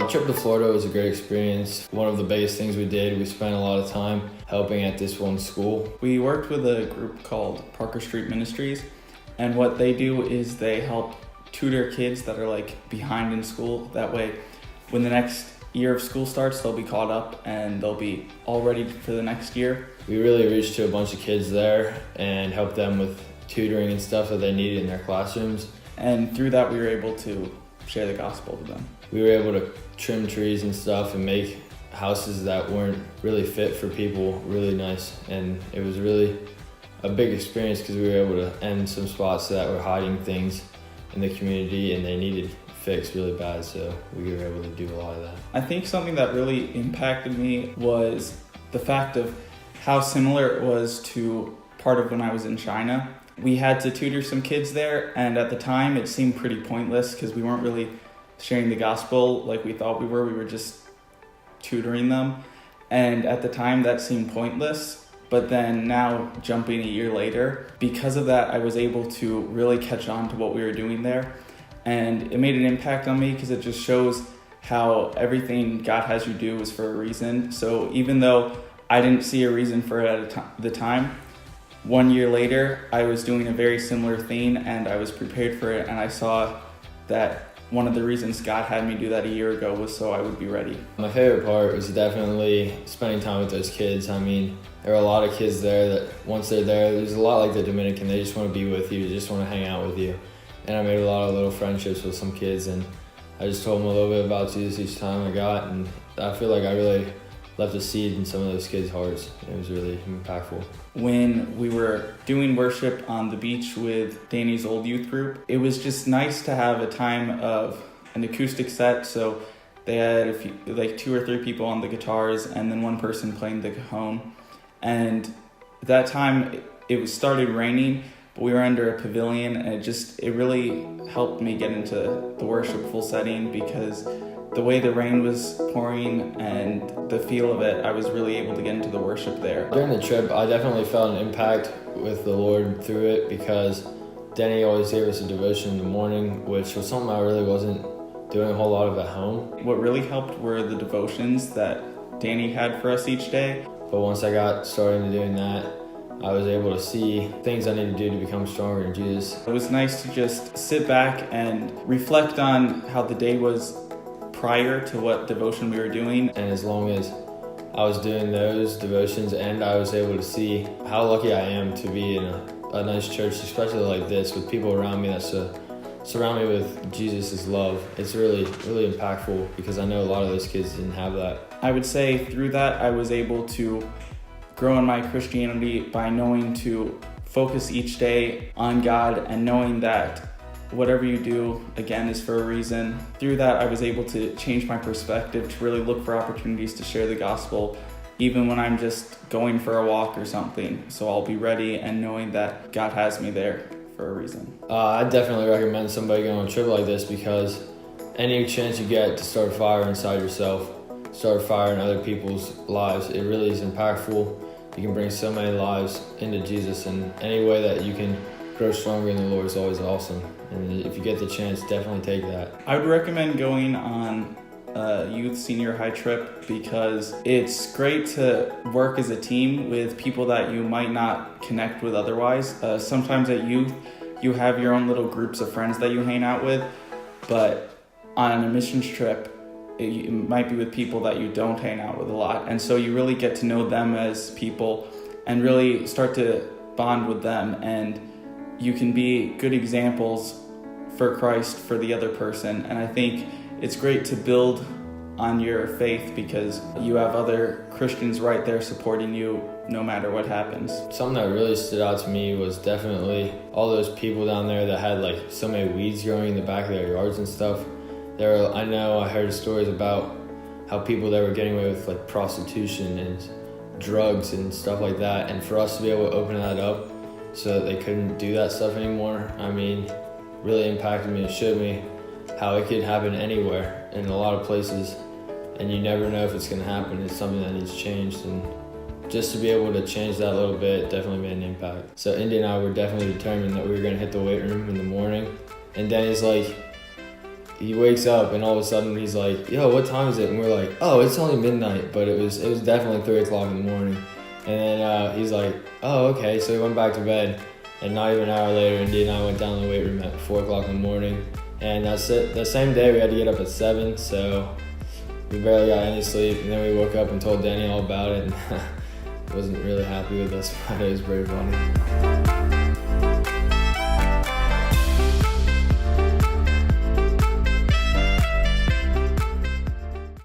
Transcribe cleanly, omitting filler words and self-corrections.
Our trip to Florida was a great experience. One of the biggest things we did, we spent a lot of time helping at this one school. We worked with a group called Parker Street Ministries, and what they do is they help tutor kids that are like behind in school. That way, when the next year of school starts, they'll be caught up and they'll be all ready for the next year. We really reached to a bunch of kids there and helped them with tutoring and stuff that they needed in their classrooms. And through that, we were able to share the gospel with them. We were able to trim trees and stuff and make houses that weren't really fit for people really nice. And it was really a big experience because we were able to end some spots that were hiding things in the community and they needed fixed really bad, so we were able to do a lot of that. I think something that really impacted me was the fact of how similar it was to part of when I was in China. We had to tutor some kids there, and at the time it seemed pretty pointless because we weren't really sharing the gospel like we thought we were just tutoring them. And at the time that seemed pointless, but then now jumping a year later, because of that I was able to really catch on to what we were doing there. And it made an impact on me because it just shows how everything God has you do is for a reason. So even though I didn't see a reason for it at the time, 1 year later, I was doing a very similar thing and I was prepared for it. And I saw that one of the reasons God had me do that a year ago was so I would be ready. My favorite part was definitely spending time with those kids. I mean, there are a lot of kids there that once they're there's a lot like the Dominican. They just want to be with you, just want to hang out with you. And I made a lot of little friendships with some kids, and I just told them a little bit about Jesus each time I got, and I feel like I really left a seed in some of those kids' hearts. It was really impactful. When we were doing worship on the beach with Danny's old youth group, it was just nice to have a time of an acoustic set. So they had like 2 or 3 people on the guitars and then one person playing the cajon. And at that time it started raining, but we were under a pavilion, and it really helped me get into the worshipful setting because the way the rain was pouring and the feel of it, I was really able to get into the worship there. During the trip, I definitely felt an impact with the Lord through it because Danny always gave us a devotion in the morning, which was something I really wasn't doing a whole lot of at home. What really helped were the devotions that Danny had for us each day. But once I got started into doing that, I was able to see things I need to do to become stronger in Jesus. It was nice to just sit back and reflect on how the day was prior to what devotion we were doing. And as long as I was doing those devotions and I was able to see how lucky I am to be in a nice church, especially like this, with people around me that surround me with Jesus' love, it's really, really impactful because I know a lot of those kids didn't have that. I would say through that I was able to grow in my Christianity by knowing to focus each day on God and knowing that whatever you do, again, is for a reason. Through that, I was able to change my perspective to really look for opportunities to share the gospel, even when I'm just going for a walk or something. So I'll be ready and knowing that God has me there for a reason. I definitely recommend somebody going on a trip like this because any chance you get to start a fire inside yourself, start a fire in other people's lives, it really is impactful. You can bring so many lives into Jesus, and any way that you can grow stronger in the Lord is always awesome. And if you get the chance, definitely take that. I would recommend going on a youth senior high trip because it's great to work as a team with people that you might not connect with otherwise. Sometimes at youth, you have your own little groups of friends that you hang out with, but on a missions trip, it might be with people that you don't hang out with a lot. And so you really get to know them as people and really start to bond with them. And you can be good examples for Christ for the other person. And I think it's great to build on your faith because you have other Christians right there supporting you no matter what happens. Something that really stood out to me was definitely all those people down there that had like so many weeds growing in the back of their yards and stuff. I heard stories about how people that were getting away with like prostitution and drugs and stuff like that. And for us to be able to open that up so that they couldn't do that stuff anymore, I mean, really impacted me and showed me how it could happen anywhere in a lot of places. And you never know if it's going to happen. It's something that needs changed. And just to be able to change that a little bit definitely made an impact. So Indy and I were definitely determined that we were going to hit the weight room in the morning. And Danny's like, he wakes up and all of a sudden he's like, yo, what time is it? And we're like, oh, it's only midnight, but it was definitely 3 o'clock in the morning. And then he's like, oh, okay. So we went back to bed, and not even an hour later, Indy and I went down to the weight room at 4 o'clock in the morning. And that's it. The same day we had to get up at 7, so we barely got any sleep. And then we woke up and told Danny all about it, and wasn't really happy with us, but it was very funny.